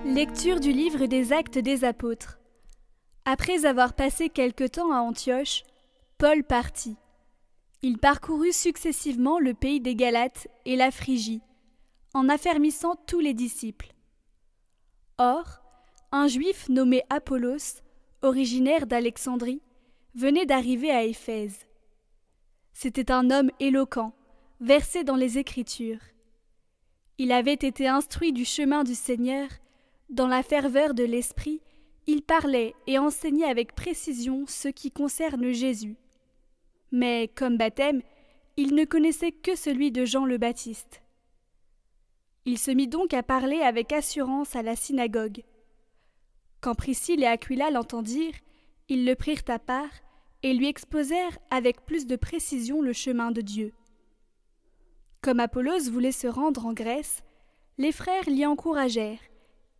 Lecture du livre des Actes des Apôtres. Après avoir passé quelque temps à Antioche, Paul partit. Il parcourut successivement le pays des Galates et la Phrygie, en affermissant tous les disciples. Or, un Juif nommé Apollos, originaire d'Alexandrie, venait d'arriver à Éphèse. C'était un homme éloquent, versé dans les Écritures. Il avait été instruit du chemin du Seigneur. Dans la ferveur de l'esprit, il parlait et enseignait avec précision ce qui concerne Jésus. Mais, comme baptême, il ne connaissait que celui de Jean le Baptiste. Il se mit donc à parler avec assurance à la synagogue. Quand Priscille et Aquila l'entendirent, ils le prirent à part et lui exposèrent avec plus de précision le chemin de Dieu. Comme Apollos voulait se rendre en Grèce, les frères l'y encouragèrent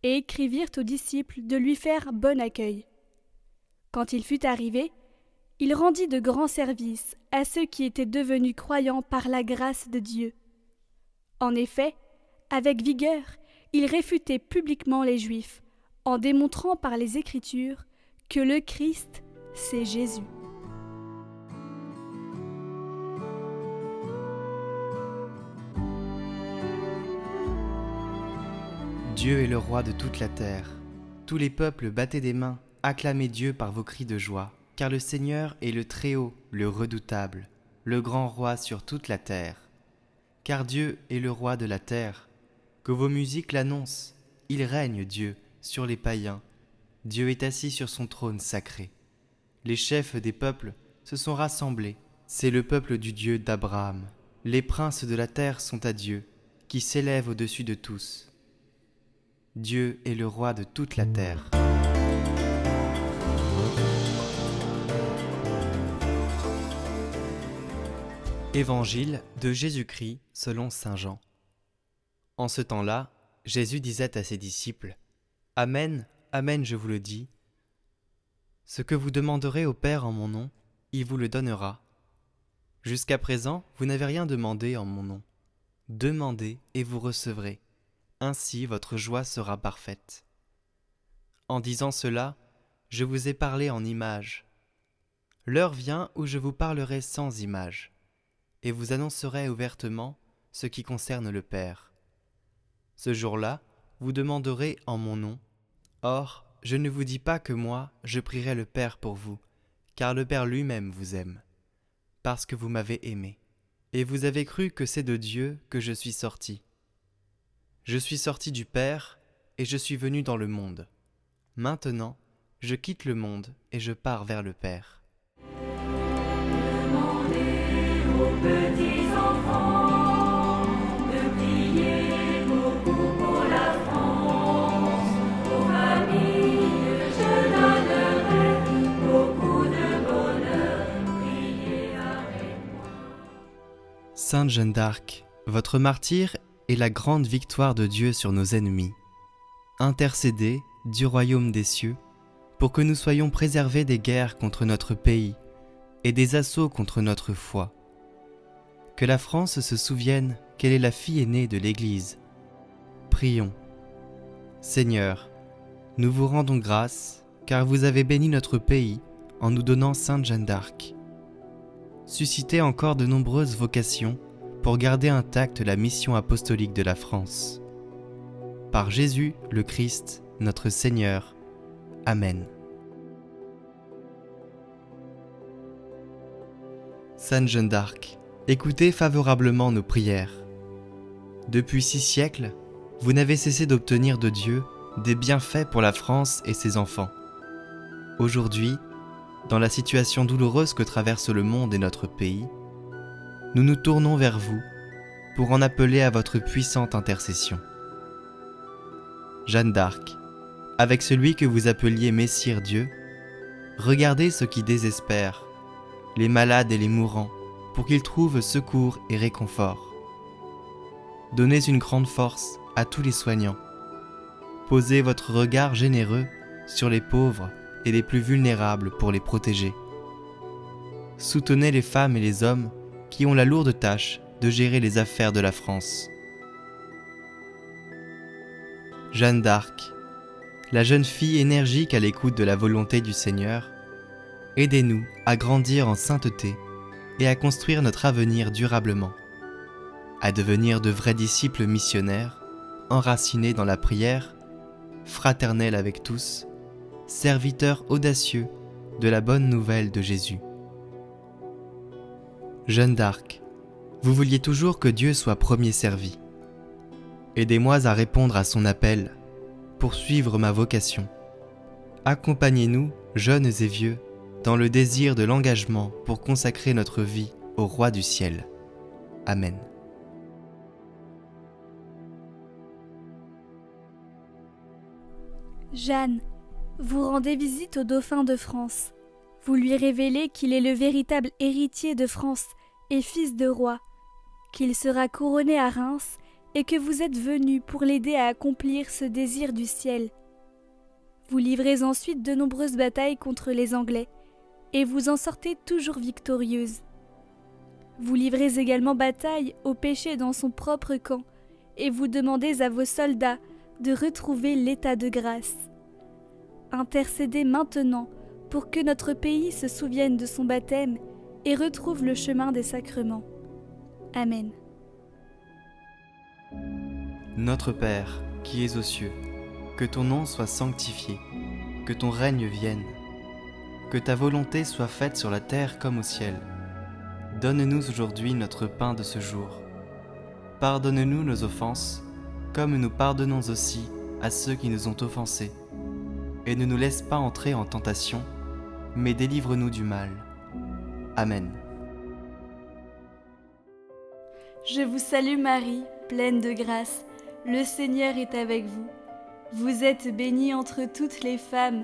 et écrivirent aux disciples de lui faire bon accueil. Quand il fut arrivé, il rendit de grands services à ceux qui étaient devenus croyants par la grâce de Dieu. En effet, avec vigueur, il réfutait publiquement les Juifs, en démontrant par les Écritures que le Christ, c'est Jésus. Dieu est le roi de toute la terre. Tous les peuples battez des mains, acclamez Dieu par vos cris de joie, car le Seigneur est le Très-Haut, le redoutable, le grand roi sur toute la terre. Car Dieu est le roi de la terre. Que vos musiques l'annoncent, il règne Dieu sur les païens. Dieu est assis sur son trône sacré. Les chefs des peuples se sont rassemblés, c'est le peuple du Dieu d'Abraham. Les princes de la terre sont à Dieu, qui s'élève au-dessus de tous. Dieu est le roi de toute la terre. Évangile de Jésus-Christ selon saint Jean. En ce temps-là, Jésus disait à ses disciples : « Amen, amen, je vous le dis. Ce que vous demanderez au Père en mon nom, il vous le donnera. Jusqu'à présent, vous n'avez rien demandé en mon nom. Demandez et vous recevrez. Ainsi votre joie sera parfaite. » En disant cela, je vous ai parlé en images. L'heure vient où je vous parlerai sans images, et vous annoncerai ouvertement ce qui concerne le Père. Ce jour-là, vous demanderez en mon nom. Or, je ne vous dis pas que moi, je prierai le Père pour vous, car le Père lui-même vous aime, parce que vous m'avez aimé, et vous avez cru que c'est de Dieu que je suis sorti. Je suis sorti du Père, et je suis venu dans le monde. Maintenant, je quitte le monde, et je pars vers le Père. Demandez aux petits enfants de prier beaucoup pour la France. Aux familles, je donnerai beaucoup de bonheur. Priez avec moi. Sainte Jeanne d'Arc, votre martyre est la grande victoire de Dieu sur nos ennemis. Intercédez du royaume des cieux pour que nous soyons préservés des guerres contre notre pays et des assauts contre notre foi. Que la France se souvienne qu'elle est la fille aînée de l'Église. Prions. Seigneur, nous vous rendons grâce car vous avez béni notre pays en nous donnant Sainte Jeanne d'Arc. Suscitez encore de nombreuses vocations pour garder intacte la mission apostolique de la France. Par Jésus le Christ, notre Seigneur. Amen. Sainte Jeanne d'Arc, écoutez favorablement nos prières. Depuis 6 siècles, vous n'avez cessé d'obtenir de Dieu des bienfaits pour la France et ses enfants. Aujourd'hui, dans la situation douloureuse que traverse le monde et notre pays, nous nous tournons vers vous pour en appeler à votre puissante intercession. Jeanne d'Arc, avec celui que vous appeliez Messire Dieu, regardez ceux qui désespèrent, les malades et les mourants, pour qu'ils trouvent secours et réconfort. Donnez une grande force à tous les soignants. Posez votre regard généreux sur les pauvres et les plus vulnérables pour les protéger. Soutenez les femmes et les hommes qui ont la lourde tâche de gérer les affaires de la France. Jeanne d'Arc, la jeune fille énergique à l'écoute de la volonté du Seigneur, aidez-nous à grandir en sainteté et à construire notre avenir durablement, à devenir de vrais disciples missionnaires, enracinés dans la prière, fraternels avec tous, serviteurs audacieux de la bonne nouvelle de Jésus. Jeanne d'Arc, vous vouliez toujours que Dieu soit premier servi. Aidez-moi à répondre à son appel pour suivre ma vocation. Accompagnez-nous, jeunes et vieux, dans le désir de l'engagement pour consacrer notre vie au Roi du ciel. Amen. Jeanne, vous rendez visite au dauphin de France. Vous lui révélez qu'il est le véritable héritier de France et fils de roi, qu'il sera couronné à Reims et que vous êtes venu pour l'aider à accomplir ce désir du ciel. Vous livrez ensuite de nombreuses batailles contre les Anglais et vous en sortez toujours victorieuse. Vous livrez également bataille au péché dans son propre camp et vous demandez à vos soldats de retrouver l'état de grâce. Intercédez maintenant pour que notre pays se souvienne de son baptême et retrouve le chemin des sacrements. Amen. Notre Père, qui es aux cieux, que ton nom soit sanctifié, que ton règne vienne, que ta volonté soit faite sur la terre comme au ciel. Donne-nous aujourd'hui notre pain de ce jour. Pardonne-nous nos offenses, comme nous pardonnons aussi à ceux qui nous ont offensés. Et ne nous laisse pas entrer en tentation, mais délivre-nous du mal. Amen. Je vous salue Marie, pleine de grâce. Le Seigneur est avec vous. Vous êtes bénie entre toutes les femmes,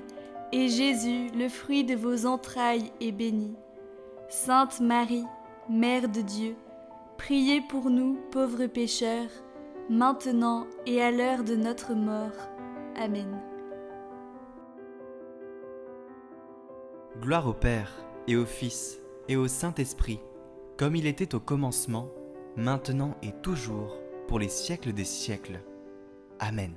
et Jésus, le fruit de vos entrailles, est béni. Sainte Marie, Mère de Dieu, priez pour nous, pauvres pécheurs, maintenant et à l'heure de notre mort. Amen. Gloire au Père, et au Fils, et au Saint-Esprit, comme il était au commencement, maintenant et toujours, pour les siècles des siècles. Amen.